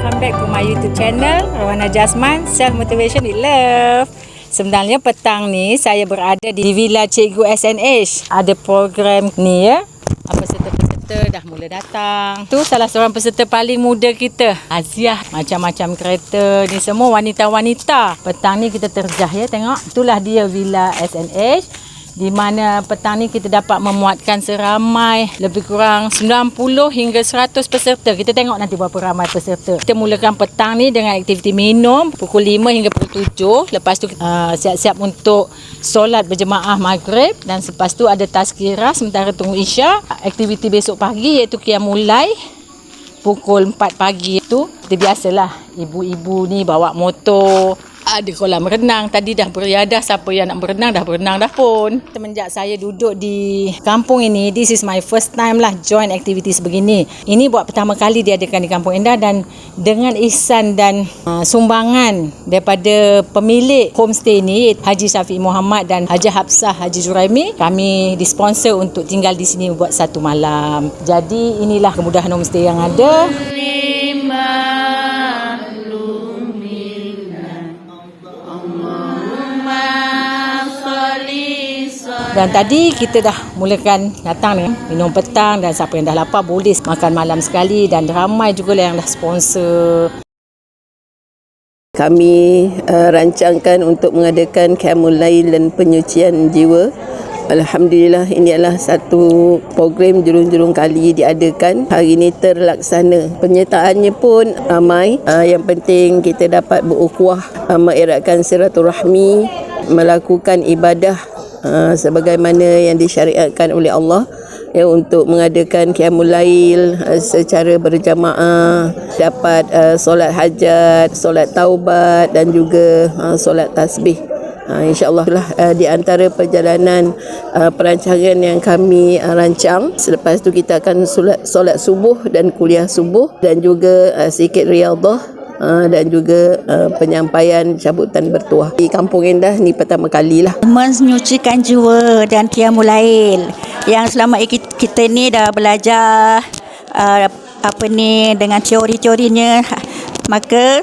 Welcome back to my YouTube channel, Rowana Jasman, Self Motivation with Love. Sebenarnya petang ni saya berada di Villa Cikgu SNH. Ada program ni ya. Peserta-peserta dah mula datang. Tu salah seorang peserta paling muda kita, Aziah. Macam-macam kereta ni semua wanita-wanita. Petang ni kita terjah ya, tengok. Itulah dia Villa SNH. Di mana petang ni kita dapat memuatkan seramai lebih kurang 90 hingga 100 peserta. Kita tengok nanti berapa ramai peserta. Kita mulakan petang ni dengan aktiviti minum pukul 5 hingga pukul 7. Lepas tu siap-siap untuk solat berjemaah maghrib. Dan selepas tu ada tazkirah sementara tunggu isyak. Aktiviti besok pagi iaitu qiyamul-lail pukul 4 pagi tu. Kita biasalah ibu-ibu ni bawa motor. Ada kolam renang. Tadi dah beriadah. Siapa yang nak berenang dah pun. Semenjak saya duduk di kampung ini, this is my first time lah join aktiviti sebegini. Ini buat pertama kali diadakan di Kampung Indah dan dengan ihsan dan sumbangan daripada pemilik homestay ni, Haji Syafiq Muhammad dan Haji Hafsah Haji Zuraimi, kami disponsor untuk tinggal di sini buat satu malam. Jadi inilah kemudahan homestay yang ada. Dan tadi kita dah mulakan datang ni minum petang, dan siapa yang dah lapar boleh makan malam sekali, dan ramai juga yang dah sponsor. Kami rancangkan untuk mengadakan qiyamul-lail dan penyucian jiwa. Alhamdulillah, ini adalah satu program jurung-jurung kali diadakan. Hari ini terlaksana. Penyertaannya pun ramai. Yang penting kita dapat berukhuwah, mengeratkan silaturahmi, melakukan ibadah sebagaimana yang disyariatkan oleh Allah, ya, untuk mengadakan qiyamul-lail secara berjamaah, dapat solat hajat, solat taubat dan juga solat tasbih. InsyaAllah lah di antara perjalanan perancangan yang kami rancang. Selepas tu kita akan solat subuh dan kuliah subuh, dan juga sikit riyadhah dan juga penyampaian cabutan bertuah. Di Kampung Indah ni pertama kalilah menyucikan jiwa dan qiyamul-lail. Yang selama kita ni dah belajar dengan teori-teorinya, maka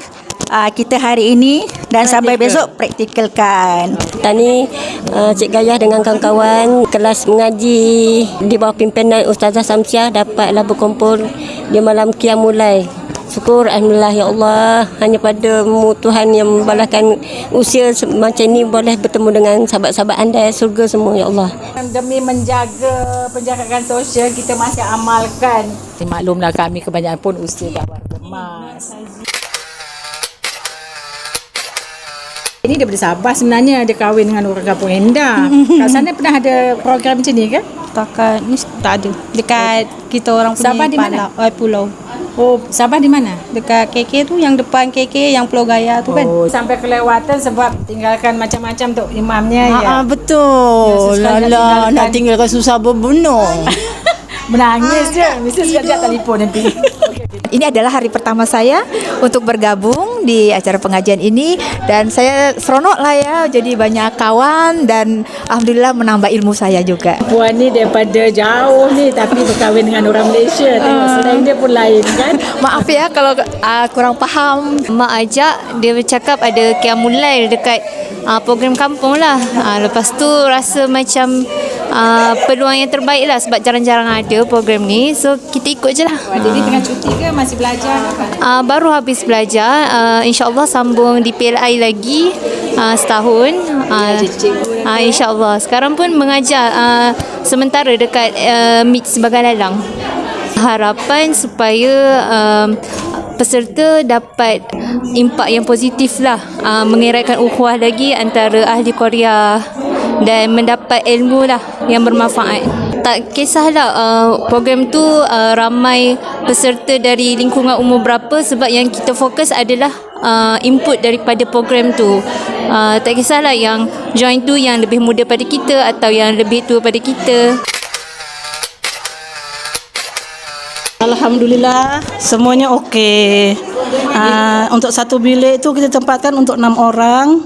kita hari ini dan sampai besok praktikalkan. Tadi Cik Gayah dengan kawan-kawan kelas mengaji di bawah pimpinan Ustazah Samsiah dapatlah berkumpul di malam qiyamul-lail. Syukur alhamdulillah ya Allah, hanya padamu Tuhan yang membalaskan usia macam ini boleh bertemu dengan sahabat-sahabat anda surga semua ya Allah. Demi menjaga penjagaan sosial, kita masih amalkan. Maklumlah kami kebanyakan pun usia dah berkemas. Ini daripada Sabah sebenarnya, dia kahwin dengan orang Kampung Indah. Kat sana pernah ada program macam ni ke? Takat ni tak ada. Dekat kita orang punya Sabah di mana? Pulau. Oh, Sabah di mana? Dekat KK tu, yang depan KK yang Pulau Gaya tu kan. Oh, sampai kelewatan sebab tinggalkan macam-macam untuk imamnya ya. Betul. Ya, nak tinggalkan susah berbunung. Menangis je. Mesti sekejap telefon nanti. Ini adalah hari pertama saya untuk bergabung di acara pengajian ini, dan saya seronok lah ya, jadi banyak kawan dan alhamdulillah menambah ilmu saya juga. Puan ni daripada jauh ni tapi berkahwin dengan orang Malaysia. Tengok selain dia pun lain kan. Maaf ya kalau kurang faham. Mak ajak, dia bercakap ada qiyamul-lail dekat program kampung lah. Lepas tu rasa macam peluang yang terbaik lah sebab jarang-jarang ada program ni. So kita ikut je lah. Jadi tengah cuti ke masih belajar? Baru habis belajar. InsyaAllah sambung di PLI lagi setahun. InsyaAllah. Sekarang pun mengajar sementara dekat MIT sebagai lalang. Harapan supaya peserta dapat impak yang positif lah, mengeratkan ukhuwah lagi antara ahli Korea dan mendapat ilmu lah yang bermanfaat. Tak kisahlah program tu ramai peserta dari lingkungan umur berapa, sebab yang kita fokus adalah input daripada program tu. Tak kisahlah yang join tu yang lebih muda pada kita atau yang lebih tua pada kita. Alhamdulillah semuanya okey. Untuk satu bilik tu kita tempatkan untuk 6 orang.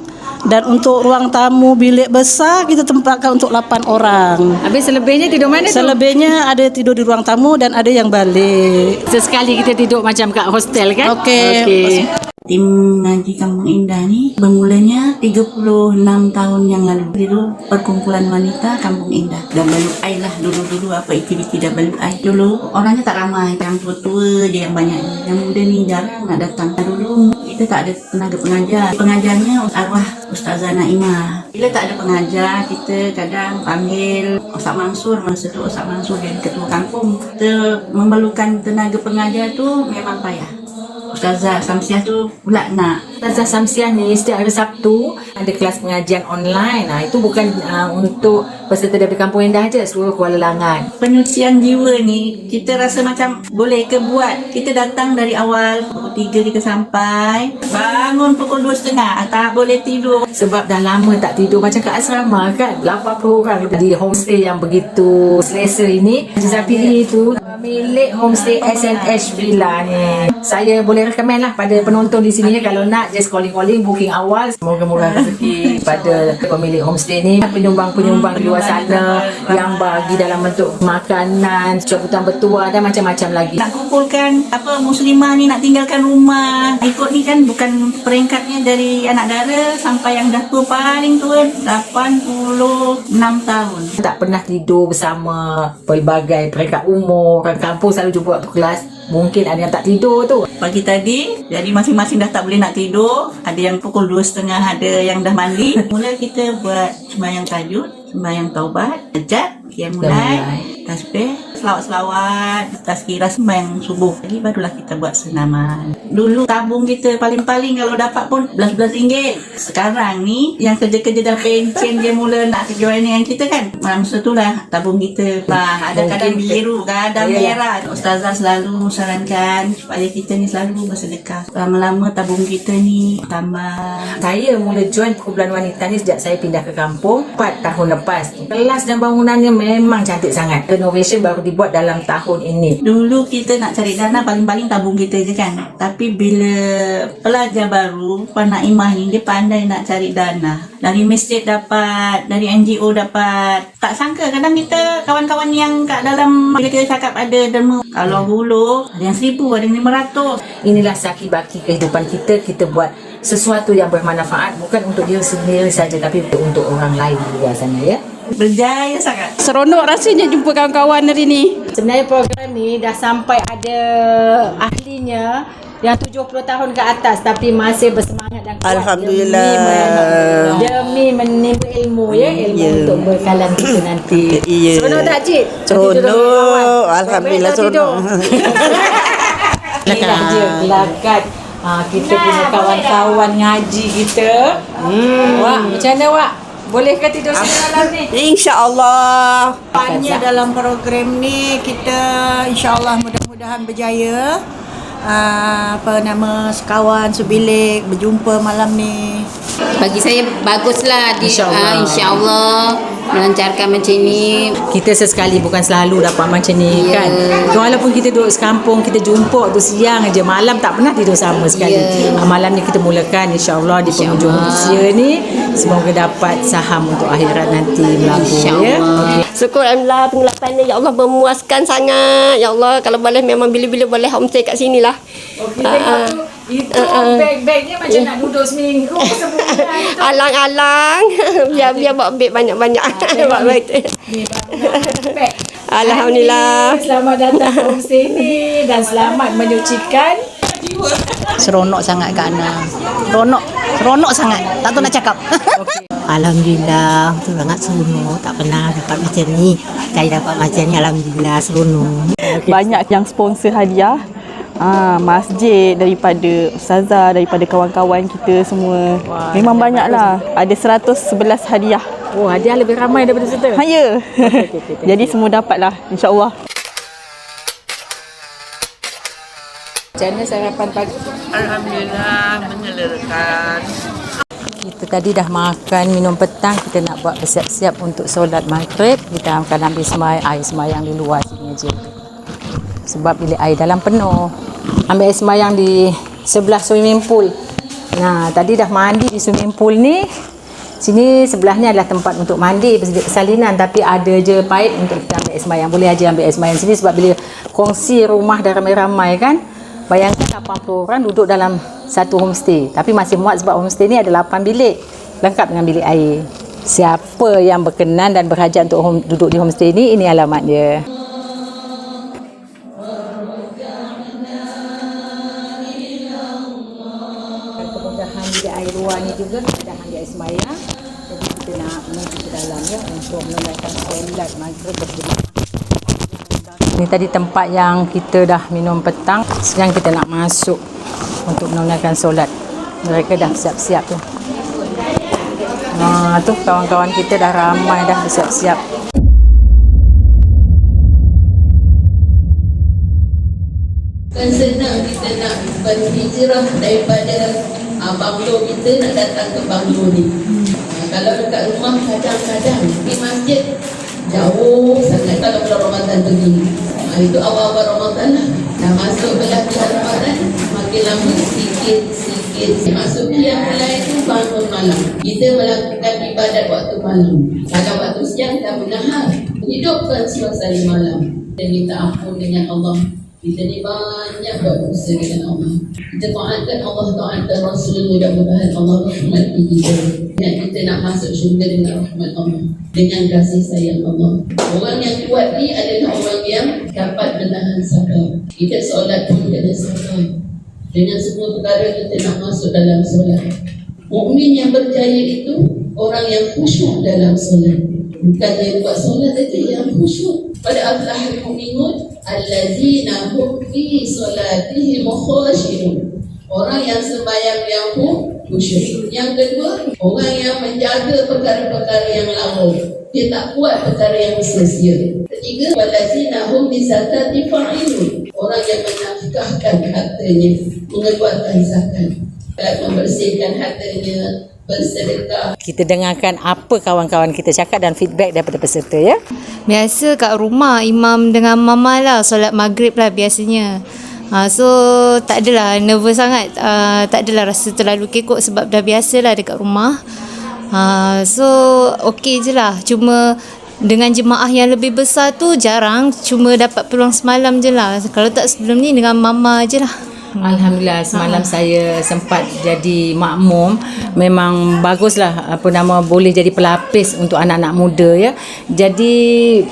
Dan untuk ruang tamu bilik besar kita tempatkan untuk 8 orang. Habis selebihnya tidur mana tu? Selebihnya ada tidur di ruang tamu dan ada yang balik. Sesekali kita tidur macam kat hostel kan? Okey. Tim Ngaji Kampung Indah ni bermulanya 36 tahun yang lalu. Itu perkumpulan wanita Kampung Indah. WI lah dulu-dulu, apa aktiviti WI. Dulu orangnya tak ramai, yang tua-tua je yang banyak. Yang muda ni jarang nak datang. Dulu kita tak ada tenaga pengajar. Pengajarnya arwah Ustazah Naimah. Bila tak ada pengajar, kita kadang panggil Ustaz Mansur. Masa tu Ustaz Mansur jadi ketua kampung. Kita memerlukan tenaga pengajar tu memang payah. Ustazah Samsiah tu pula nak. Ustazah Samsiah ni setiap hari Sabtu ada kelas pengajian online. Itu bukan untuk peserta dari Kampung Indah je, seluruh Kuala Langat. Penyucian jiwa ni kita rasa macam boleh ke buat. Kita datang dari awal pukul 3 kita sampai, bangun pukul 2.30, tak boleh tidur. Sebab dah lama tak tidur macam kat asrama kan. 80 orang di homestay yang begitu selesa ini. Haji Zafiri tu milik homestay SNH Villa ni. Saya boleh recommend lah pada penonton di sini, kalau nak just calling booking awal. Semoga murah rezeki pada pemilik homestay ni. Penyumbang-penyumbang di luar sana yang bagi dalam bentuk makanan, cabutan bertuah dan macam-macam lagi. Nak kumpulkan muslimah ni nak tinggalkan rumah. Ikut ni kan bukan peringkatnya dari anak dara sampai yang dah tua paling tua 86 tahun. Tak pernah tidur bersama, pelbagai peringkat umur. Orang kampung selalu jumpa waktu kelas. Mungkin ada yang tak tidur tu. Pagi tadi, jadi masing-masing dah tak boleh nak tidur. Ada yang pukul 2.30, ada yang dah mandi. Mula kita buat sembahyang tahajud, sembahyang taubat, hajat, qiyamulai, tasbih, selawat-selawat, tazkirah, sembahyang subuh. Jadi barulah kita buat senaman. Dulu tabung kita paling-paling kalau dapat pun belas-belas ringgit. Sekarang ni yang kerja-kerja dah pencen dia mula nak join dengan kita kan. Masa tu lah tabung kita ada kadang biru, kadang merah. Ustazah selalu sarankan supaya kita ni selalu bersedekah. Lama-lama tabung kita ni tambah. Saya mula join perkumpulan wanita ni sejak saya pindah ke kampung 4 tahun lepas. Kelas dan bangunannya memang cantik sangat. Renovation baru dibuat dalam tahun ini. Dulu kita nak cari dana paling-paling tabung kita je kan. Tapi bila pelajar baru, Puan Naimah ni dia pandai nak cari dana. Dari masjid dapat, dari NGO dapat. Tak sangka kadang kita kawan-kawan yang kat dalam, bila kita cakap ada derma, kalau dulu ada yang 1,000, ada yang 500. Inilah saki-baki kehidupan kita. Kita buat sesuatu yang bermanfaat, bukan untuk diri sendiri saja, tapi untuk orang lain di luar sana ya. Berjaya sangat. Seronok rasanya jumpa kawan-kawan hari ni. Sebenarnya program ni dah sampai ada ahlinya yang 70 tahun ke atas, tapi masih bersemangat dan kuat. Alhamdulillah. Demi menimba ilmu untuk bekalan kita nanti. Seronok tak Cik? Seronok. Alhamdulillah seronok. Inilah je gelagat kita punya kawan-kawan ngaji kita. Wak, macam mana Wak? Bolehkah tidur sini malam ni? InsyaAllah. Hanya dalam program ni kita insyaAllah mudah-mudahan berjaya. Sekawan sebilik berjumpa malam ni. Bagi saya baguslah insya-Allah melancarkan macam ni. Kita sesekali, bukan selalu dapat macam ni kan. Walaupun kita duduk sekampung, kita jumpa waktu siang aja, malam tak pernah tidur sama sekali. Malam ni kita mulakan insya-Allah di penghujung usia ni, semoga dapat saham untuk akhirat nanti melabur ya. Syukur Alhamdulillah pengelapan ni, ya Allah memuaskan sangat. Ya Allah, kalau boleh memang bila-bila boleh homestay kat sini lah. Itu beg-begnya macam nak duduk seminggu sebulan. Alang-alang. biar bawa beg banyak-banyak. Alhamdulillah. Selamat datang ke homestay ni dan selamat menyucikan Seronok sangat Kak Ana. Seronok sangat. Tak tahu nak cakap. Alhamdulillah, sangat seronok. Tak pernah dapat macam ni. Saya dapat macam ni, alhamdulillah seronok. Banyak yang sponsor hadiah. Masjid, daripada ustazah, daripada kawan-kawan kita semua. Memang banyaklah. Ada 111 hadiah. Oh, hadiah lebih ramai daripada kita. Ya. Jadi semua dapatlah, insya-Allah. Macam mana sarapan pagi? Alhamdulillah mengelerakan. Kita tadi dah makan, minum petang. Kita nak buat bersiap-siap untuk solat maghrib. Kita akan ambil air semayang di luar sini je. Sebab bilik air dalam penuh. Ambil semayang di sebelah swimming pool. Nah, tadi dah mandi di swimming pool ni. Sini sebelahnya adalah tempat untuk mandi, persalinan, tapi ada je paip untuk kita ambil air sembahyang. Boleh aja ambil air sembahyang sini sebab bila kongsi rumah dah ramai-ramai kan. Bayangkan 80 orang duduk dalam satu homestay. Tapi masih muat sebab homestay ni ada 8 bilik. Lengkap dengan bilik air. Siapa yang berkenan dan berhajat untuk duduk di homestay ni, ini alamat dia. Kemudahan bilik air luar ni juga, kemudahan di air sembahyang. Jadi kita nak menuju ke dalam ya untuk menunaikan solat maghrib berjemaah. Ini tadi tempat yang kita dah minum petang. Sekarang kita nak masuk untuk menunaikan solat. Mereka dah siap-siap tu. Tu kawan-kawan kita dah ramai dah bersiap-siap. Kan senang kita nak berhijrah daripada banglo kita nak datang ke banglo ni. Kalau dekat rumah kadang-kadang di masjid jauh sangat. Kalau bulan Ramadan begini, itu awal-awal Ramadan lah. Dah masuk belah bulan Ramadan, makin lama sikit masuk qiyam mulai itu bangun malam. Kita melakukan ibadat waktu malam. Kalau waktu siang dah menahan, hidupkan suasana malam. Kita minta ampun dengan Allah. Kita ni banyak buat dosa dengan Allah. Kita taatkan Allah, taatkan Rasul, mudah-mudahan Allah rahmati kita. Dan kita nak masuk syurga dengan rahmat Allah, dengan kasih sayang Allah. Orang yang kuat ni adalah orang yang dapat menahan sabar. Kita solat pun kena sabar. Dengan semua perkara kita nak masuk dalam solat. Mukmin yang berjaya itu orang yang khusyuk dalam solat. Bukan yang buat solat itu yang khusyuk. Pada aflahul mu'minun allazina hum fi solatihim khashi'un. Orang yang sembahyang yang khusyuk. Yang kedua, orang yang menjaga perkara-perkara yang lama. Dia tak buat perkara yang sia-sia. Ketiga, wallazina hum bi zakati fa'ilun. Orang yang menafkahkan hartanya, mengeluarkan zakat, membersihkan hartanya, bersedekah. Kita dengarkan apa kawan-kawan kita cakap dan feedback daripada peserta ya. Biasa kat rumah imam dengan mama lah solat maghrib lah biasanya. So tak adalah nervous sangat, tak adalah rasa terlalu kekok sebab dah biasa lah dekat rumah. So okey je lah. Cuma dengan jemaah yang lebih besar tu jarang, cuma dapat peluang semalam je lah. Kalau tak sebelum ni dengan mama je lah. Alhamdulillah semalam saya sempat jadi makmum. Memang baguslah boleh jadi pelapis untuk anak-anak muda ya. Jadi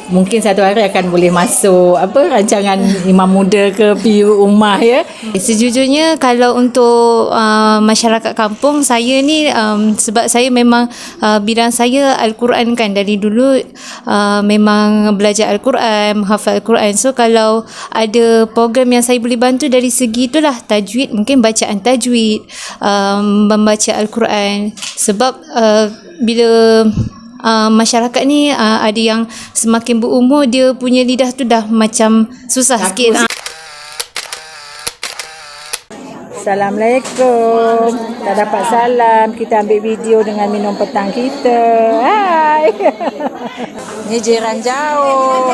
mungkin satu hari akan boleh masuk rancangan imam muda ke PU Ummah ya. Sejujurnya kalau untuk masyarakat kampung saya ni sebab saya memang bidang saya Al-Quran kan, dari dulu memang belajar Al-Quran, menghafal Al-Quran. So kalau ada program yang saya boleh bantu dari segi itulah tajwid, mungkin bacaan tajwid, membaca Al-Quran. Sebab bila masyarakat ni ada yang semakin berumur, dia punya lidah tu dah macam susah sikit. Assalamualaikum. Dah dapat salam. Kita ambil video dengan minum petang kita. Hai. Ni jiran jauh.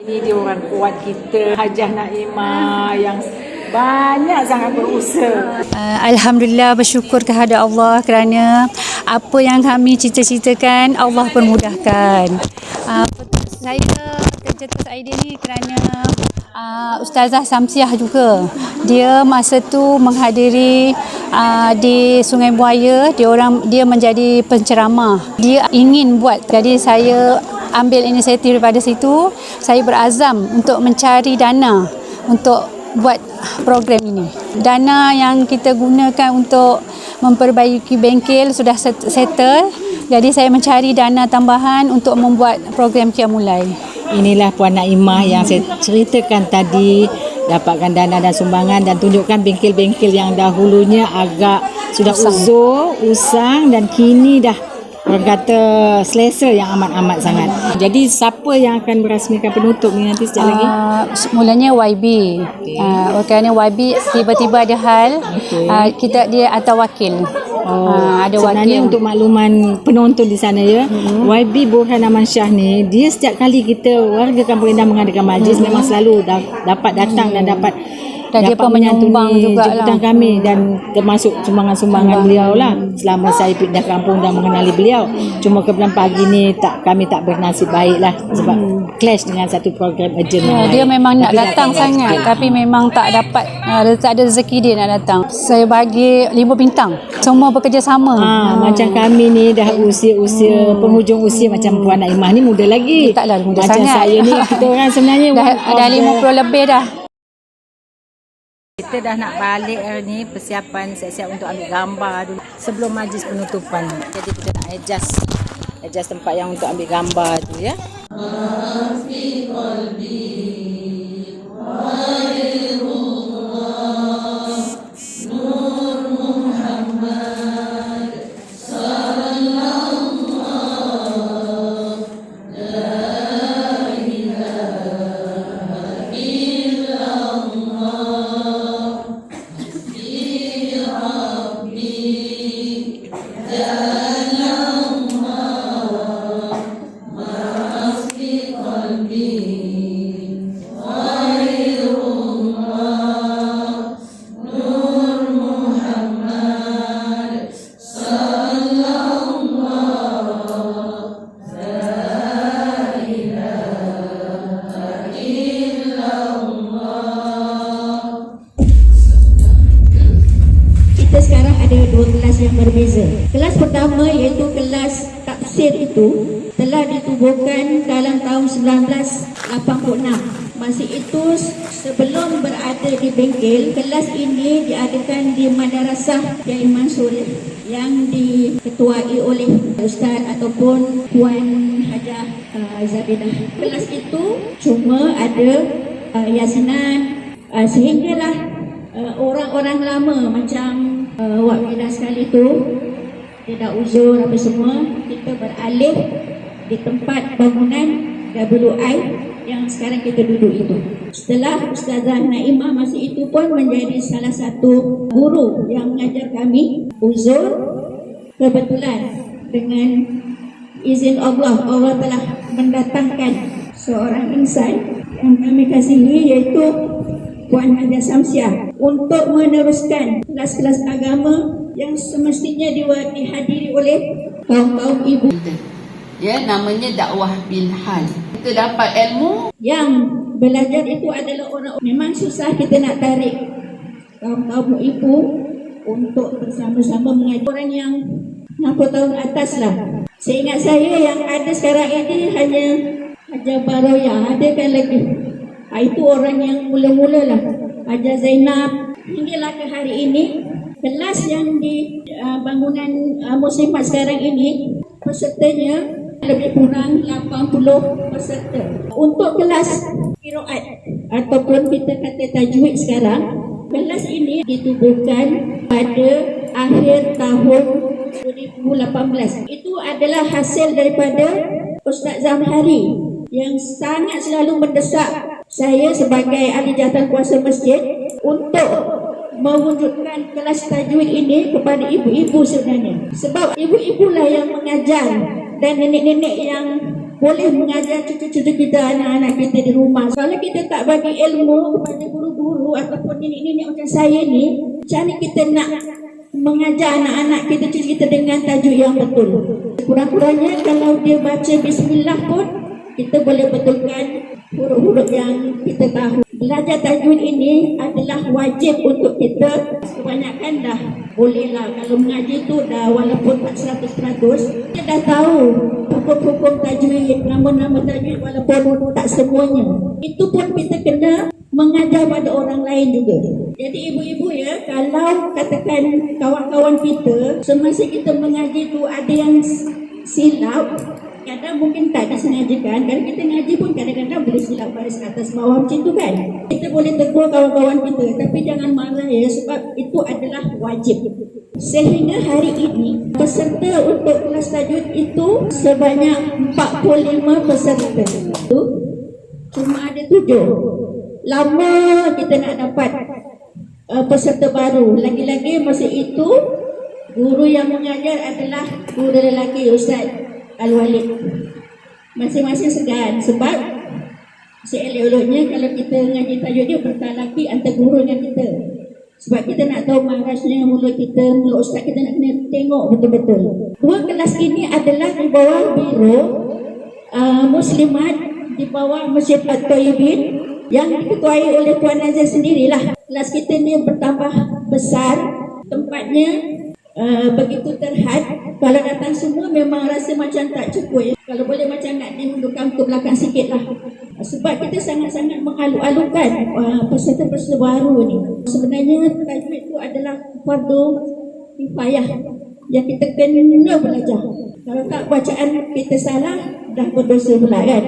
Ini dia orang kuat kita, Hajah Naimah yang banyak sangat berusaha. Alhamdulillah, bersyukur kepada Allah kerana apa yang kami cita-citakan Allah permudahkan. Saya tercetus idea ni kerana Ustazah Samsiah juga. Dia masa tu menghadiri di Sungai Buaya, dia menjadi penceramah. Dia ingin buat. Jadi saya ambil inisiatif daripada situ. Saya berazam untuk mencari dana untuk buat program ini. Dana yang kita gunakan untuk memperbaiki bengkel sudah settle. Jadi saya mencari dana tambahan untuk membuat program Qiyamul-Lail. Inilah Puan Naimah yang saya ceritakan tadi, dapatkan dana dan sumbangan dan tunjukkan bengkel-bengkel yang dahulunya agak sudah uzur, usang dan kini dah orang kata selesa yang amat-amat sangat. Jadi siapa yang akan merasmikan penutup ni nanti sekejap lagi? Mulanya YB. Kerana YB tiba-tiba ada hal, dia atau wakil. Ada sebenarnya wakil. untuk makluman penonton di sana ya, YB Burhan Aman Shah ni, dia setiap kali kita warga Kampung Indah mengadakan majlis memang selalu dapat datang dan dapat Dan dia pun menyumbang jugalah. jemputan kami dan termasuk sumbangan-sumbangan beliau lah selama saya pindah kampung dan mengenali beliau. Cuma kebetulan pagi ni kami tak bernasib baik lah sebab clash dengan satu program urgent. Dia memang nak datang sangat tapi memang tak dapat, tak ada rezeki dia nak datang. Saya bagi 5 bintang. Semua bekerjasama. Macam kami ni dah usia penghujung usia macam Puan Naimah ni muda lagi. Taklah muda macam sangat. saya ni kita orang sebenarnya dah 50 lebih dah. Kita dah nak balik hari ni, persiapan siap-siap untuk ambil gambar dulu sebelum majlis penutupan. Jadi kita nak adjust tempat yang untuk ambil gambar tu ya. Kita sekarang ada 2 kelas yang berbeza. Kelas pertama iaitu kelas tafsir itu telah ditubuhkan dalam tahun 1986. Masa itu sebelum berada di bengkel, kelas ini diadakan di Madrasah Kiai Mansur yang diketuai oleh Ustaz ataupun Puan Hajah Zabidah. Kelas itu cuma ada yasinan sehinggalah orang-orang lama macam Wak Bila sekali tu dia dah uzur apa semua, kita beralih di tempat bangunan WI yang sekarang kita duduk itu. Setelah Ustazah Naimah masa itu pun menjadi salah satu guru yang mengajar kami uzur, kebetulan dengan izin Allah telah mendatangkan seorang insan yang kami kasihi iaitu Puan Hajah Samsiah untuk meneruskan kelas-kelas agama yang semestinya dihadiri oleh kaum-kaum ibu. Ya, namanya dakwah bilhal. Kita dapat ilmu. Yang belajar itu adalah orang memang susah kita nak tarik kaum-kaum ibu untuk bersama-sama mengajar orang yang 60 tahun atas lah. Seingat saya yang ada sekarang ini hanya Haja Baroya, ada kan lagi. Itu orang yang mula-mula lah, Haja Zainab. Hinggalah ke hari ini, kelas yang di bangunan Muslimat sekarang ini, pesertanya lebih kurang 80 peserta. Untuk kelas qiraat ataupun kita kata tajwid sekarang, kelas ini ditubuhkan pada akhir tahun 2018. Itu adalah hasil daripada Ustaz Zamhari yang sangat selalu mendesak saya sebagai ahli jawatan kuasa masjid untuk mewujudkan kelas tajwid ini kepada ibu-ibu sebenarnya. Sebab ibu-ibu lah yang mengajar dan nenek-nenek yang boleh mengajar cucu-cucu kita, anak-anak kita di rumah. Kalau kita tak bagi ilmu kepada guru-guru ataupun nenek-nenek macam saya ni, macam mana kita nak mengajar anak-anak kita, cucu kita dengan tajwid yang betul? Kurang-kurangnya kalau dia baca bismillah pun kita boleh betulkan huruf-huruf yang kita tahu. Belajar tajwid ini adalah wajib untuk kita. Kebanyakan dah bolehlah kalau mengaji tu dah walaupun tak 100%, kita dah tahu hukum-hukum tajwid, nama-nama tajwid walaupun tak semuanya. Itu pun kita kena mengajar pada orang lain juga. Jadi ibu-ibu ya, kalau katakan kawan-kawan kita semasa kita mengaji tu ada yang silap, kadang mungkin tak disengajakan. Kalau kita ngaji pun kadang-kadang boleh silap baris atas bawah macam tu kan. Kita boleh tegur kawan-kawan kita, tapi jangan marah ya, sebab itu adalah wajib. Sehingga hari ini peserta untuk kelas tajwid itu sebanyak 45 peserta. Itu cuma ada 7. Lama kita nak dapat peserta baru. Lagi-lagi masa itu guru yang mengajar adalah guru lelaki Ustaz Al-Walid. Masing-masing segan sebab Seelok-eloknya kalau kita ngaji tajuk dia bertalaki antara guru dengan kita. Sebab kita nak tahu marasnya mulut kita, mulut ustaz kita nak kena tengok betul-betul. Dua kelas ini adalah di bawah biro Muslimat, di bawah Masjid At-Tayyibin yang diketuai oleh Tuan Azizah sendirilah. Kelas kita ni bertambah besar, tempatnya begitu terhad. Kalau datang semua memang rasa macam tak cukup ya. Kalau boleh macam nak dimundurkan ke belakang sikit lah. Sebab kita sangat-sangat mengalu-alukan peserta-peserta baru ni. Sebenarnya tajuk itu adalah fardu kifayah yang kita kena belajar. Kalau tak bacaan kita salah, dah berdosa pula kan.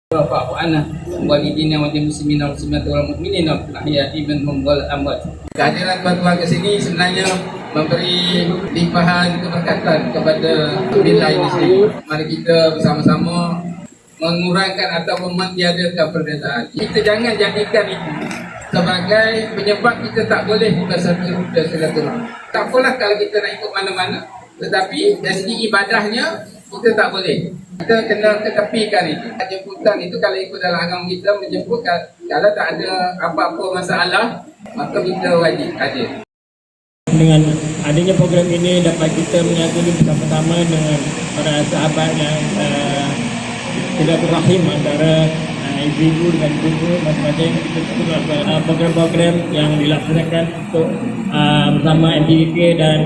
Bapak anak walidina wa muslimina wa muslimat wal mu'minina fil hayati minhum wal amwat. Kehadiran tuan-tuan ke sini sebenarnya memberi limpahan keberkatan kepada wilayah ini sendiri. Mari kita bersama-sama mengurangkan atau mentiadakan perbezaan. Kita jangan jadikan itu sebagai penyebab kita tak boleh bersilaturahmi. Tak apalah kalau kita nak ikut mana-mana, tetapi dari segi ibadahnya kita tak boleh. Kita kena ketepikan itu. Jemputan itu kalau ikut dalam agama kita menjemput kalau tak ada apa-apa masalah, maka kita wajib hadir. Dengan adanya program ini dapat kita menyatuni bersama-sama dengan para sahabat yang silaturahim antara ibu-ibu dengan ibu masing-masing. Kita sebut program-program yang dilaksanakan untuk bersama MPDK dan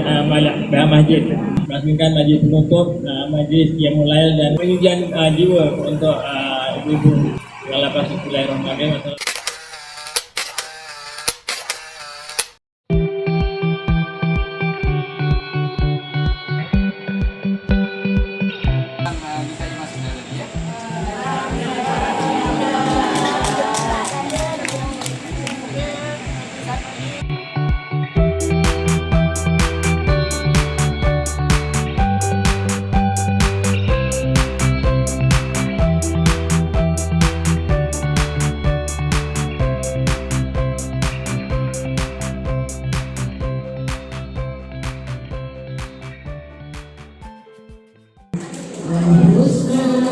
Masjid. Rasmikan majlis penutup, majlis Qiyamul Lail dan pengujian jiwa untuk ibu-ibu. Bismillahirrahmanirrahim. Husnul